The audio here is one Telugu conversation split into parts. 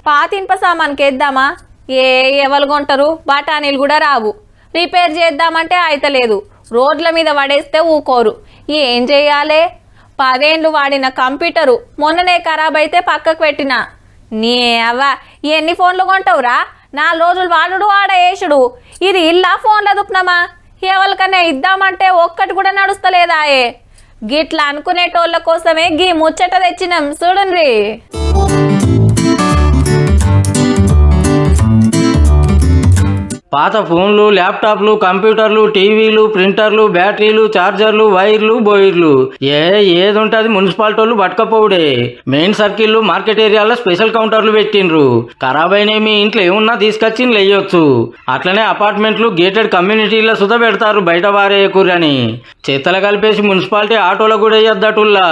పాత ఇనుప సామాన్కి వేద్దామా? ఎవరు కొంటారు? బఠానీలు కూడా రావు. రిపేర్ చేద్దామంటే అయితలేదు. రోడ్ల మీద పడేస్తే ఊకోరు. ఏం చేయాలి? 10 ఏళ్ళు వాడిన కంప్యూటరు మొన్ననే ఖరాబ్ అయితే పక్కకు పెట్టినా. నీ అవ్వ ఎన్ని ఫోన్లు కొంటావురా? 4 రోజులు వాడుడు వేసుడు. ఇది ఇల్లా ఫోన్ల దుఃఖనమా? ఎవరికన్నా ఇద్దామంటే ఒక్కటి కూడా నడుస్తలేదాయే. గిట్లా అనుకునేటోళ్ళ కోసమే గీ ముచ్చట తెచ్చినాం చూడండి. పాత ఫోన్లు, ల్యాప్టాప్లు, కంప్యూటర్లు, టీవీలు, ప్రింటర్లు, బ్యాటరీలు, ఛార్జర్లు, వైర్లు, బోయిర్లు ఏది ఉంటుంది మున్సిపాలిటీ వాళ్ళు పట్టుకపోవుడే. మెయిన్ సర్కిల్ మార్కెట్ ఏరియాలో స్పెషల్ కౌంటర్లు పెట్టిండ్రు. ఖరాబ్ అయిన మీ ఇంట్లో ఏమున్నా తీసుకొచ్చి వేయొచ్చు. అట్లనే అపార్ట్మెంట్లు గేటెడ్ కమ్యూనిటీలో సుధా పెడతారు బయట వారేయకూరని. చెత్తలు కలిపేసి మున్సిపాలిటీ ఆటోలో కూడా వేయొద్దటుల్లా.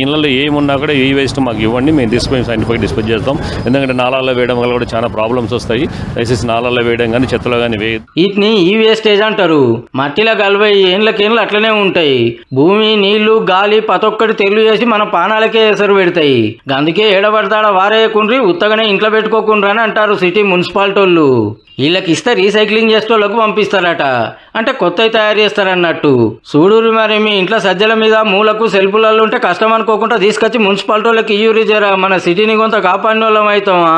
ఇళ్ళలో ఏమున్నా కూడా ఈ వేస్ట్ మాకు ఇవ్వండి, మేము తీసుకొని సైంటిఫిక్ డిస్పోజ్ చేస్తాం. ఎందుకంటే నాలాల్లో వేయడం వల్ల కూడా చాలా ప్రాబ్లమ్స్ వస్తాయి. దయచేసి నాలాల్లో వేయడం కానీ చెత్తలో కానీ వేయదు. వీటిని ఈ వేస్టేజ్ అంటారు. మట్టిలో 40 ఏళ్ళకేళ్ళు అట్లనే ఉంటాయి. భూమి, నీళ్లు, గాలి ప్రతొక్కటి తెల్లు చేసి మన పానాలకే ఎసరు పెడతాయి. అందుకే ఏడబడతాడ వారేయకుండ్రి, ఉత్తగానే ఇంట్లో పెట్టుకోకుండ్రి అని అంటారు సిటీ మున్సిపాలిటీ వాళ్ళు. వీళ్ళకి ఇస్తే రీసైక్లింగ్ చేసేటోళ్ళకు పంపిస్తారట. అంటే కొత్తవి తయారు చేస్తారన్నట్టు. చూడురు మరి మీ ఇంట్లో సజ్జల మీద మూలకు సెల్ఫులలో ఉంటే కష్టం అనుకోకుండా తీసుకొచ్చి మున్సిపాలిటీ వాళ్ళకి ఇయ్యూరి జరా. మన సిటీని కొంత కాపాడిన వాళ్ళం అవుతామా.